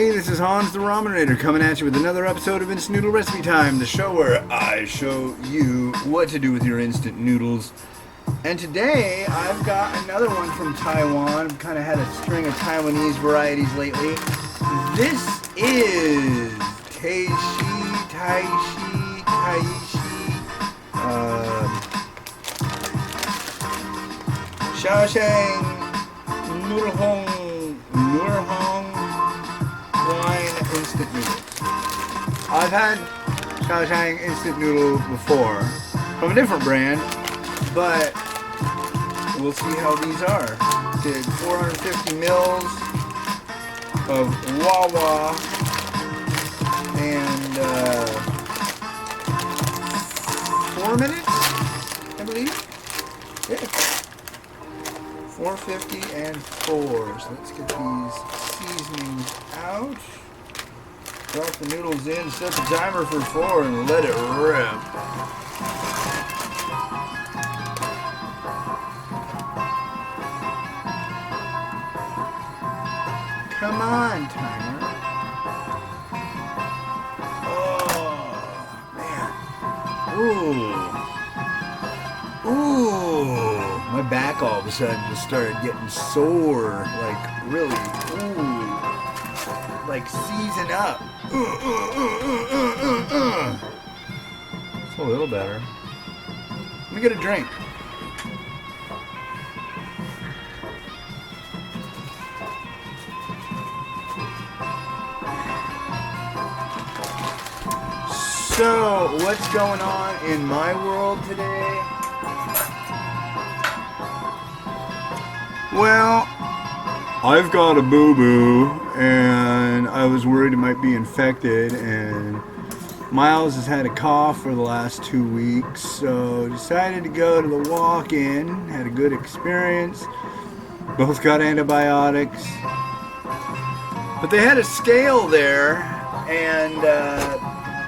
Hey, this is Hans the Raminator coming at you with another episode of Instant Noodle Recipe Time, the show where I show you what to do with your instant noodles. And today I've got another one from Taiwan. I've kind of had a string of Taiwanese varieties lately. This is Shaoshang Nurhong wine instant noodles. I've had Shaoshang instant noodle before from a different brand, but we'll see how these are. Did 450 mils of Wawa and 4 minutes, I believe. Yeah. 450 and 4. So let's get these seasonings out. Drop the noodles in, set the timer for 4, and let it rip. Come on, timer. Oh, man. Ooh. My back all of a sudden just started getting sore. Like, really. Ooh. Like, season up. It's a little better. Let me get a drink. So, what's going on in my world today? Well, I've got a boo-boo, and I was worried it might be infected, and Miles has had a cough for the last 2 weeks, so decided to go to the walk-in, had a good experience, both got antibiotics, but they had a scale there, and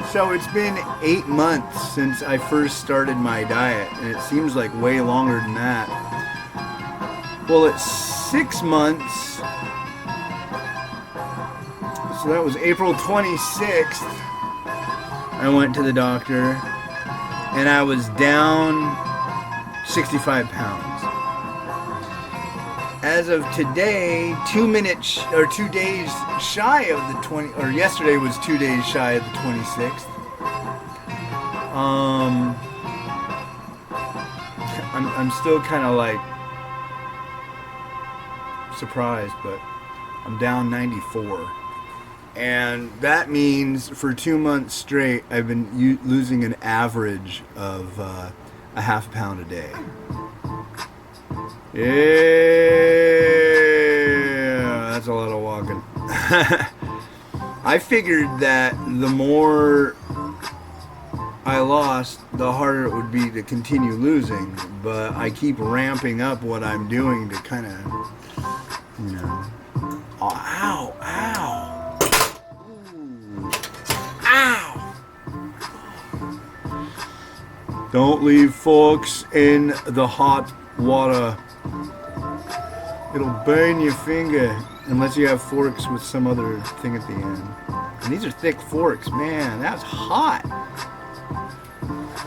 so it's been 8 months since I first started my diet, and it seems like way longer than that. Well, it's 6 months, so that was April 26th, I went to the doctor, and I was down 65 pounds. As of today, 2 days shy of the 20, or yesterday was 2 days shy of the 26th. I'm still kind of like surprised, but I'm down 94. And that means for 2 months straight, I've been losing an average of a half pound a day. Yeah, that's a lot of walking. I figured that the more I lost, the harder it would be to continue losing, but I keep ramping up what I'm doing to kind of, ow, ooh, ow. Don't leave forks in the hot water. It'll burn your finger unless you have forks with some other thing at the end. And these are thick forks, man. That's hot.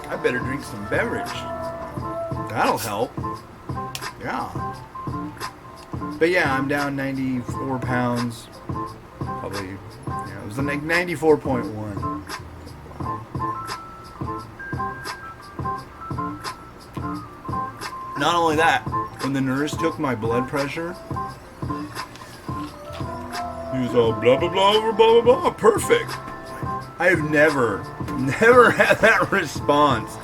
I better drink some beverage. That'll help. Yeah. But yeah, I'm down 94 pounds. Probably, it was like 94.1. Wow. Not only that, when the nurse took my blood pressure, he was all blah, blah, blah, blah, blah, blah, perfect. I have never had that response.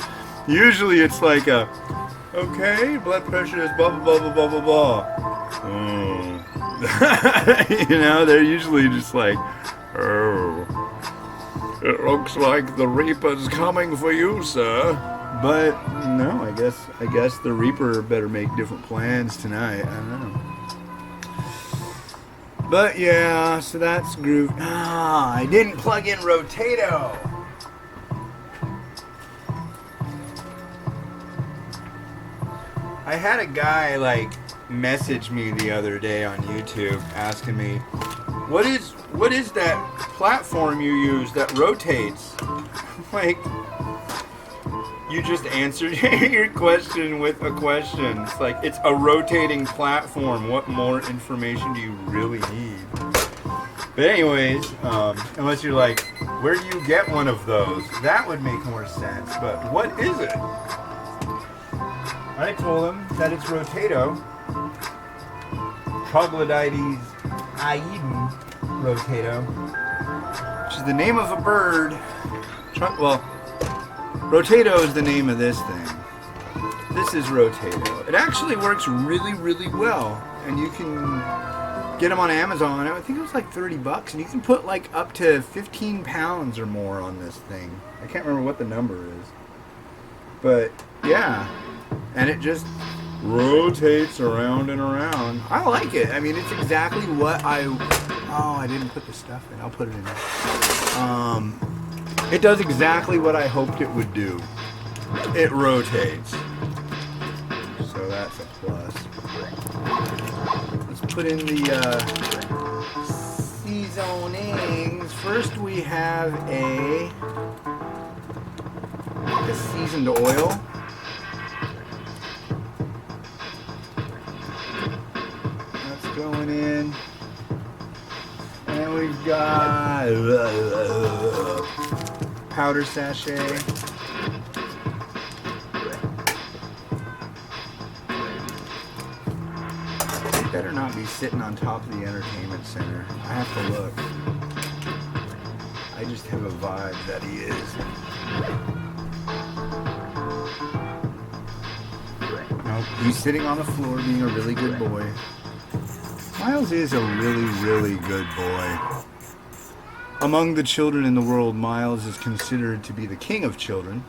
Usually it's like okay, blood pressure is blah, blah, blah, blah, blah, blah, blah. They're usually just like, oh, it looks like the Reaper's coming for you, sir. But no, I guess the Reaper better make different plans tonight. I don't know. But yeah, so that's groove. I didn't plug in Rotato. I had a guy message me the other day on YouTube asking me, what what is that platform you use that rotates? Like, you just answered your question with a question. It's like, it's a rotating platform. What more information do you really need? But anyways, unless you're like, where do you get one of those? That would make more sense. But what is it? I told him that it's Rotato. Troglodytes aiden Rotato, which is the name of a bird. Well, Rotato is the name of this thing. This is Rotato. It actually works really, really well, and you can get them on Amazon. I think it was like $30, and you can put like up to 15 pounds or more on this thing. I can't remember what the number is, but yeah, and it just rotates around and around. I like it. I mean, it's exactly what I didn't put the stuff in. I'll put it in there. It does exactly what I hoped it would do. It rotates. So that's a plus. Let's put in the seasonings. First we have a seasoned oil. That's going in. And we've got powder sachet. It better not be sitting on top of the entertainment center. I have to look. I just have a vibe that he is. Nope, he's sitting on the floor being a really good boy. Miles is a really, really good boy. Among the children in the world, Miles is considered to be the king of children.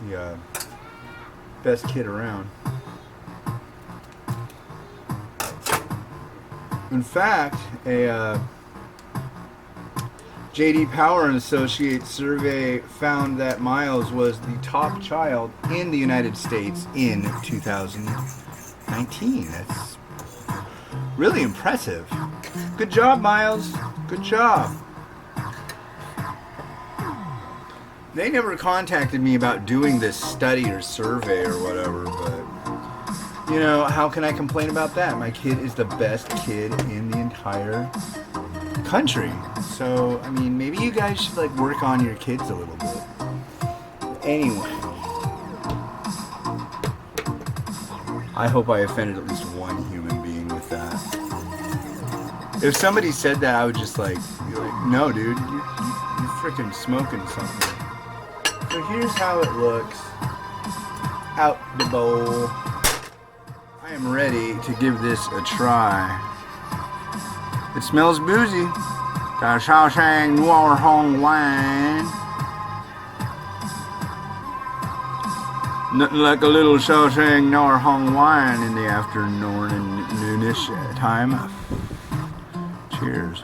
The best kid around. In fact, a J.D. Power and Associates survey found that Miles was the top child in the United States in 2019. That's really impressive. Good job, Miles. Good job. They never contacted me about doing this study or survey or whatever, but you know, how can I complain about that? My kid is the best kid in the entire country. So, I mean, maybe you guys should like work on your kids a little bit. Anyway, I hope I offended at least one human being with that. If somebody said that, I would just like be like, no, dude, you're freaking smoking something. So here's how it looks out the bowl. I am ready to give this a try. It smells boozy. Got Shaoshang Noir Hong wine. Nothing like a little Shaoshang Noir Hong wine in the afternoon and noonish time. Cheers.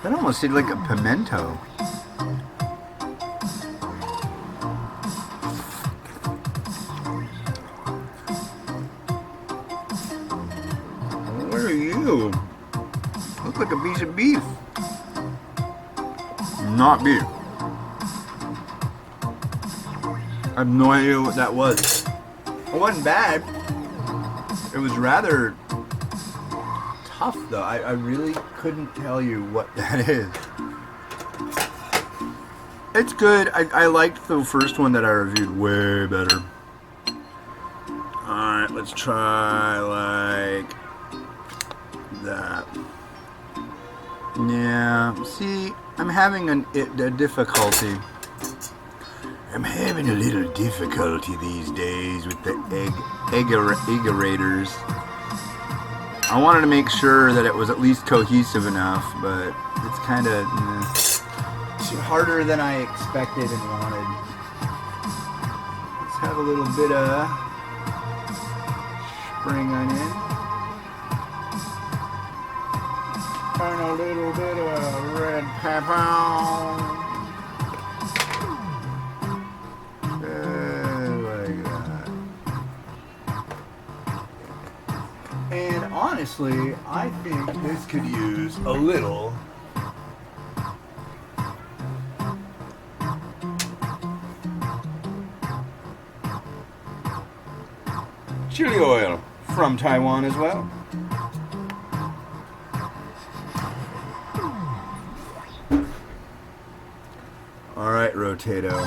That almost tastes like a pimento. What are you? Look like a piece of beef. Not beef. I have no idea what that was. It wasn't bad. It was rather tough though. I really couldn't tell you what that is. It's good. I liked the first one that I reviewed way better. Alright, let's try like that. Yeah, see, I'm having a difficulty. I'm having a little difficulty these days with the eggerators. I wanted to make sure that it was at least cohesive enough, but it's kind of harder than I expected and wanted. Let's have a little bit of spring onion. And a little bit of red pepper. Like that. And honestly, I think this could use a little chili oil from Taiwan as well. All right, Rotato.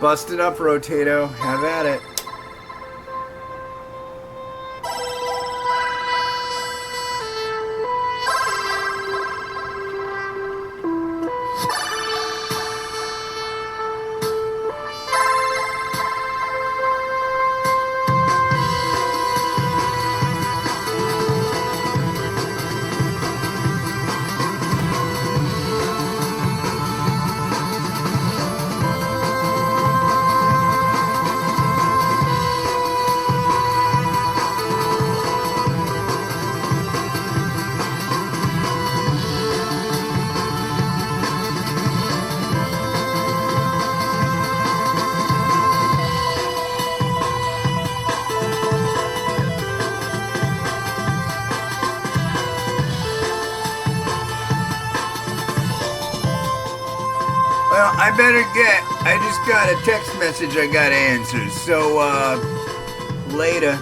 Bust it up, Rotato. Have at it. Well, I better get. I just got a text message I gotta answer. So, later.